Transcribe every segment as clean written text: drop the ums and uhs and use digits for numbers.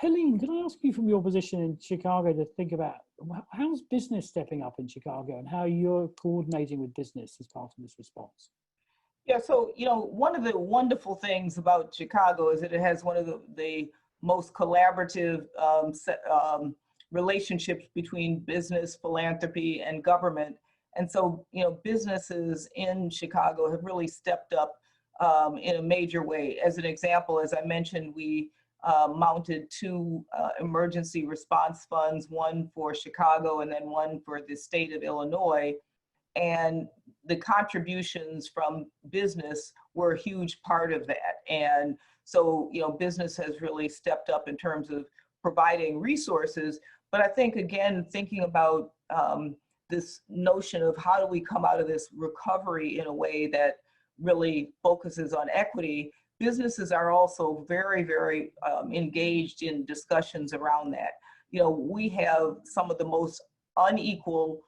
Helene, can I ask you from your position in Chicago to think about how's business stepping up in Chicago and how you're coordinating with business as part of this response? Yeah, so, one of the wonderful things about Chicago is that it has one of the most collaborative relationships between business, philanthropy, and government. And so, businesses in Chicago have really stepped up in a major way. As an example, as I mentioned, we mounted two emergency response funds, one for Chicago and then one for the state of Illinois. And the contributions from business were a huge part of that. And so, business has really stepped up in terms of providing resources. But I think, again, thinking about this notion of how do we come out of this recovery in a way that really focuses on equity, businesses are also very, very engaged in discussions around that. We have some of the most unequal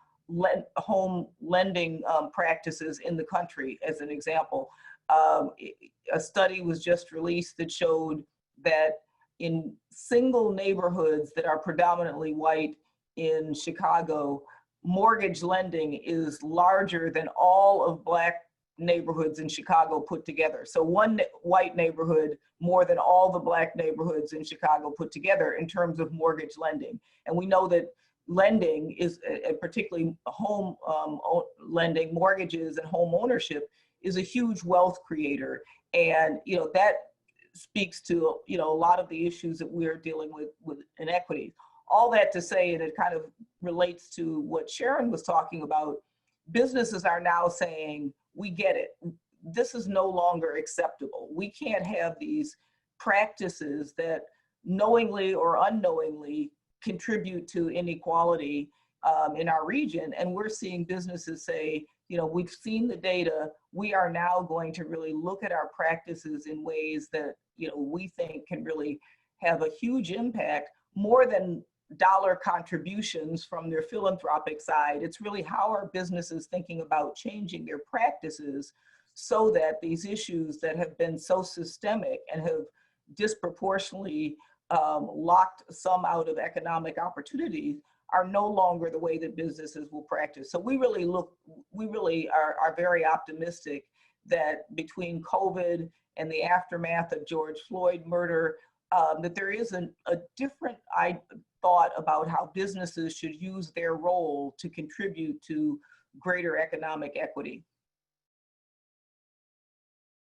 home lending practices in the country, as an example. A study was just released that showed that in single neighborhoods that are predominantly white in Chicago, mortgage lending is larger than all of Black neighborhoods in Chicago put together. So one white neighborhood more than all the Black neighborhoods in Chicago put together in terms of mortgage lending. And we know that lending is, particularly home lending, mortgages and home ownership, is a huge wealth creator. And that speaks to a lot of the issues that we're dealing with inequities. All that to say, and it kind of relates to what Sharon was talking about, businesses are now saying, we get it. This is no longer acceptable. We can't have these practices that knowingly or unknowingly contribute to inequality in our region. And we're seeing businesses say, we've seen the data. We are now going to really look at our practices in ways that, we think can really have a huge impact, more than dollar contributions from their philanthropic side. It's really how are businesses thinking about changing their practices so that these issues that have been so systemic and have disproportionately locked some out of economic opportunities are no longer the way that businesses will practice. So we really are very optimistic that between COVID and the aftermath of George Floyd murder, that there is a different thought about how businesses should use their role to contribute to greater economic equity.